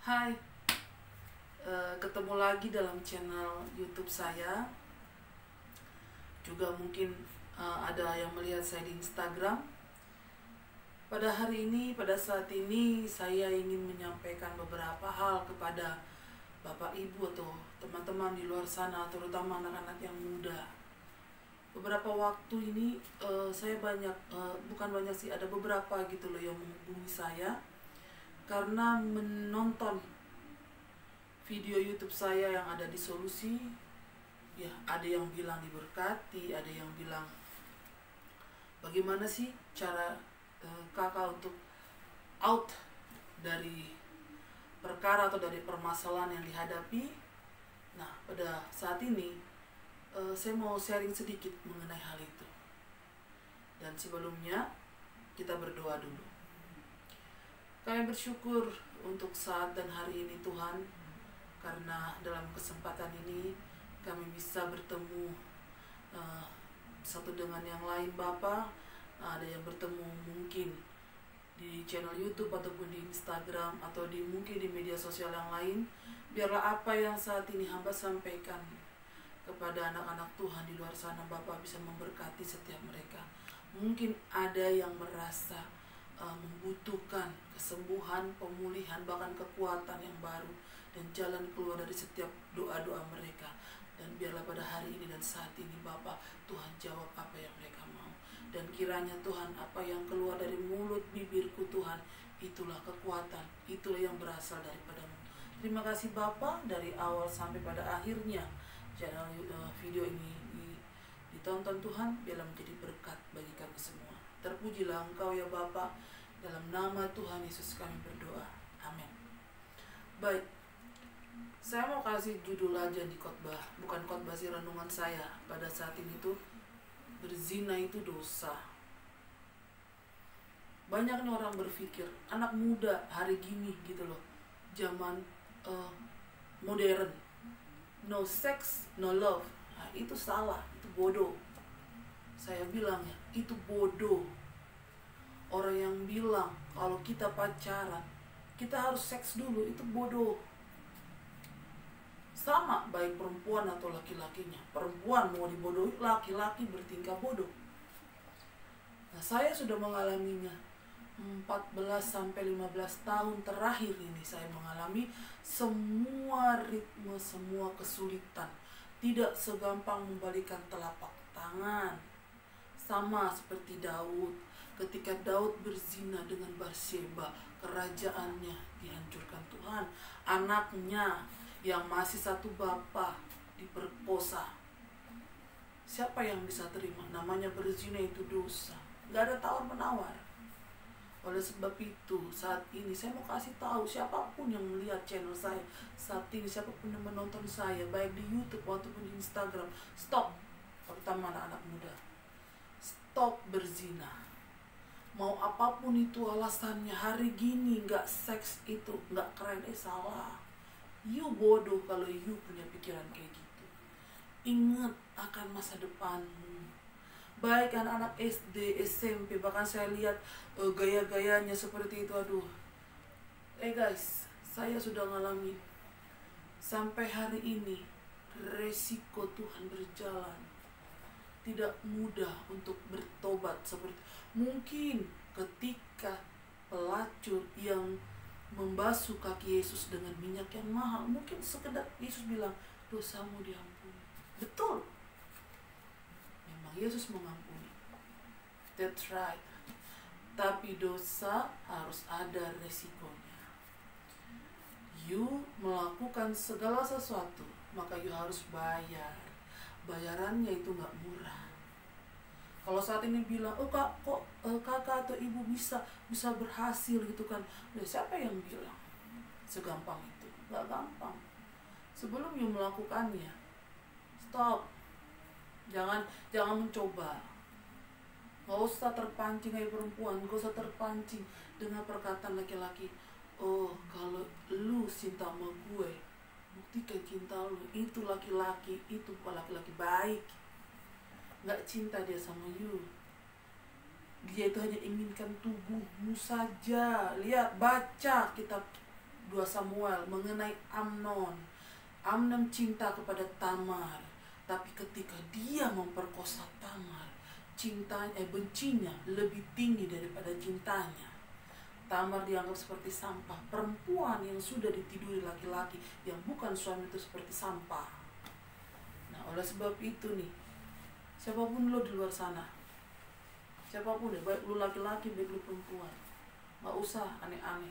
Hai, ketemu lagi dalam channel YouTube saya. Juga mungkin ada yang melihat saya di Instagram. Pada hari ini, pada saat ini, saya ingin menyampaikan beberapa hal kepada Bapak Ibu atau teman-teman di luar sana, terutama anak-anak yang muda. Beberapa waktu ini saya bukan banyak sih, ada beberapa gitu loh yang menghubungi saya karena menonton video YouTube saya yang ada di Solusi. Ya, ada yang bilang diberkati, ada yang bilang bagaimana sih cara kakak untuk out dari perkara atau dari permasalahan yang dihadapi. Nah, pada saat ini saya mau sharing sedikit mengenai hal itu. Dan sebelumnya kita berdoa dulu. Kami bersyukur untuk saat dan hari ini Tuhan, karena dalam kesempatan ini kami bisa bertemu satu dengan yang lain Bapa. Ada yang bertemu mungkin di channel YouTube ataupun di Instagram atau mungkin di media sosial yang lain. Biarlah apa yang saat ini hamba sampaikan kepada anak-anak Tuhan di luar sana, Bapak bisa memberkati setiap mereka. Mungkin ada yang merasa membutuhkan kesembuhan, pemulihan, bahkan kekuatan yang baru dan jalan keluar dari setiap doa-doa mereka. Dan biarlah pada hari ini dan saat ini Bapak, Tuhan jawab apa yang mereka mau. Dan kiranya Tuhan, apa yang keluar dari mulut bibirku Tuhan, itulah kekuatan, itulah yang berasal daripada-Mu. Terima kasih Bapak, dari awal sampai pada akhirnya channel video ini ditonton Tuhan, biarlah menjadi berkat bagi kami semua. Terpujilah Engkau ya Bapak, dalam nama Tuhan Yesus kami berdoa. Amin. Baik, saya mau kasih judul aja di khotbah, bukan khotbah sih, renungan saya pada saat ini tuh, berzina itu dosa. Banyak nih orang berpikir, anak muda hari gini gitu loh, zaman modern, no sex, no love. Nah, itu salah, itu bodoh. Saya bilang ya, itu bodoh. Orang yang bilang kalau kita pacaran, kita harus seks dulu, itu bodoh. Sama baik perempuan atau laki-lakinya. Perempuan mau dibodohi, laki-laki bertingkah bodoh. Nah, saya sudah mengalaminya 14-15 tahun terakhir ini. Saya mengalami semua ritme, semua kesulitan. Tidak segampang membalikkan telapak tangan. Sama seperti Daud. Ketika Daud berzina dengan Batseba, kerajaannya dihancurkan Tuhan. Anaknya yang masih satu bapa diperkosa. Siapa yang bisa terima? Namanya berzina itu dosa. Gak ada tawar-menawar. Oleh sebab itu, saat ini saya mau kasih tahu siapapun yang melihat channel saya saat ini, siapapun yang menonton saya, baik di YouTube ataupun di Instagram, stop. Terutama anak-anak muda, stop berzina. Mau apapun itu alasannya, hari gini gak seks itu gak keren, salah. You bodoh kalau you punya pikiran kayak gitu. Ingat akan masa depanmu. Baik anak-anak SD, SMP, bahkan saya lihat gaya-gayanya seperti itu. Aduh, guys, saya sudah ngalami sampai hari ini. Resiko Tuhan berjalan, tidak mudah untuk bertobat. Seperti mungkin ketika pelacur yang membasuh kaki Yesus dengan minyak yang mahal, mungkin sekedar Yesus bilang dosamu diampuni. Betul, memang Yesus mengampuni, that's right. Tapi dosa harus ada resikonya. You melakukan segala sesuatu, maka you harus bayar. Bayarannya itu gak murah. Kalau saat ini bilang, oh kak, kok kakak atau ibu bisa berhasil gitu kan? Siapa yang bilang segampang itu? Gak gampang. Sebelum you melakukannya, stop. Jangan mencoba. Gak usah terpancing kayak perempuan, gak usah terpancing dengan perkataan laki-laki. Oh, kalau lu cinta sama gue, buktikan cinta lu. Itu laki-laki, itu bukan laki-laki baik. Gak cinta dia sama you. Dia itu hanya inginkan tubuhmu saja. Lihat, baca kitab 2 Samuel mengenai Amnon. Amnon cinta kepada Tamar, tapi ketika dia memperkosa Tamar, bencinya lebih tinggi daripada cintanya. Tamar dianggap seperti sampah. Perempuan yang sudah ditiduri laki-laki yang bukan suami itu seperti sampah. Nah, oleh sebab itu nih, siapapun lo di luar sana, siapapun deh, baik lu laki-laki, baik lu perempuan, gak usah aneh-aneh.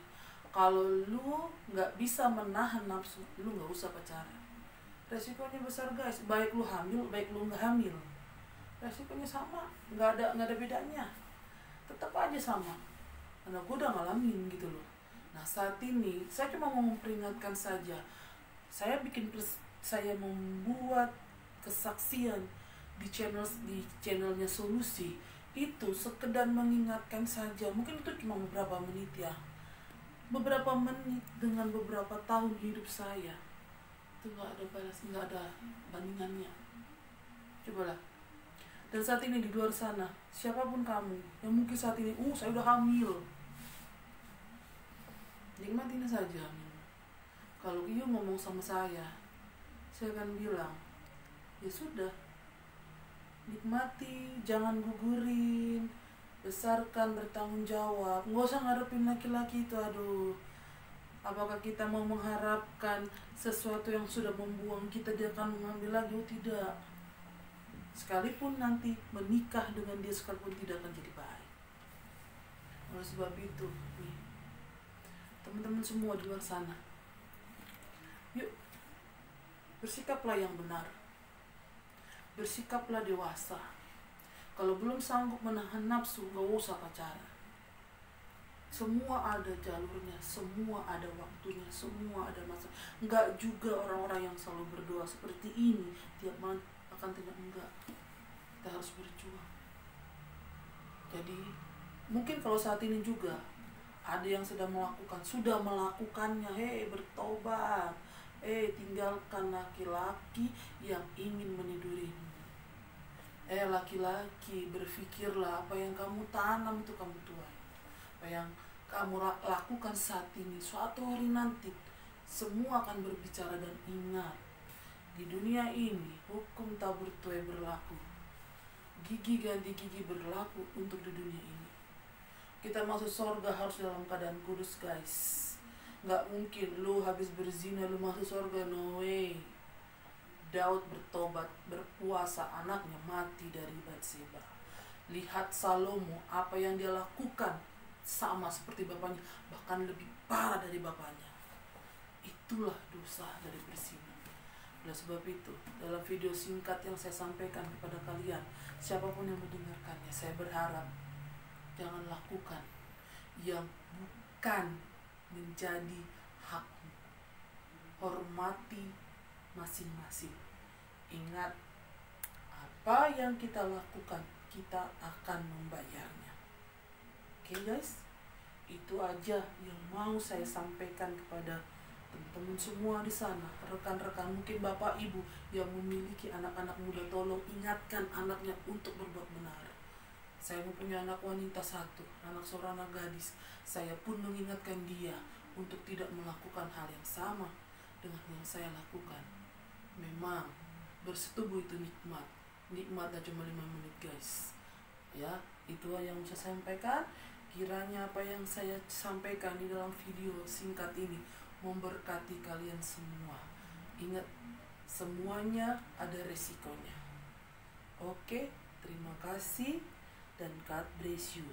Kalau lu gak bisa menahan nafsu, lu gak usah pacaran. Resikonya besar guys, baik lu hamil, baik lu gak hamil, resikonya sama, gak ada bedanya, tetap aja sama. Karena gue udah ngalamin gitu loh. Nah saat ini saya cuma mau memperingatkan saja. Saya membuat kesaksian di channelnya Solusi itu sekedar mengingatkan saja. Mungkin itu cuma beberapa menit ya, beberapa menit dengan beberapa tahun hidup saya itu nggak ada bandingannya. Cobalah. Dan saat ini di luar sana, siapapun kamu yang mungkin saat ini, saya udah hamil, nikmatin saja hamil. Kalau Iyo ngomong sama saya akan bilang, ya sudah, nikmati, jangan gugurin, besarkan, bertanggung jawab, nggak usah ngarepin laki-laki itu. Aduh, apakah kita mau mengharapkan sesuatu yang sudah membuang kita dia akan mengambil lagi? Oh tidak. Sekalipun nanti menikah dengan dia sekalipun tidak akan jadi baik. Oleh sebab itu nih, teman-teman semua di luar sana, yuk bersikaplah yang benar, bersikaplah dewasa. Kalau belum sanggup menahan nafsu, gak usah pacaran. Semua ada jalurnya, semua ada waktunya, semua ada masa. Enggak juga orang-orang yang selalu berdoa seperti ini tiap malam akan tidak, enggak. Kita harus berjuang. Jadi mungkin kalau saat ini juga ada yang sudah melakukannya, bertobat, tinggalkan laki-laki yang ingin menidurimu. Laki-laki, berpikirlah apa yang kamu tanam itu kamu tuai. Apa yang kamu lakukan saat ini, suatu hari nanti semua akan berbicara. Dan ingat, di dunia ini hukum tak bertuai berlaku, gigi ganti gigi berlaku untuk di dunia ini. Kita masuk surga harus dalam keadaan kudus guys. Nggak mungkin lu habis berzina lu masuk surga, no way. Daud bertobat, berpuasa, anaknya mati dari Batseba. Lihat Salomo, apa yang dia lakukan sama seperti bapaknya, bahkan lebih parah dari bapaknya. Itulah dosa dari berzina. Oleh sebab itu, dalam video singkat yang saya sampaikan kepada kalian, siapapun yang mendengarkannya, saya berharap jangan lakukan yang bukan menjadi hakmu. Hormati masing-masing. Ingat, apa yang kita lakukan, kita akan membayarnya. Oke guys, itu aja yang mau saya sampaikan kepada teman-teman semua di sana, rekan-rekan, mungkin bapak ibu yang memiliki anak-anak muda, tolong ingatkan anaknya untuk berbuat benar. Saya mempunyai anak wanita satu, seorang anak gadis. Saya pun mengingatkan dia untuk tidak melakukan hal yang sama dengan yang saya lakukan. Memang bersetubuh itu nikmatnya cuma 5 menit guys. Ya, itu yang saya sampaikan. Kiranya apa yang saya sampaikan di dalam video singkat ini memberkati kalian semua. Ingat, semuanya ada resikonya. Oke, terima kasih dan God bless you.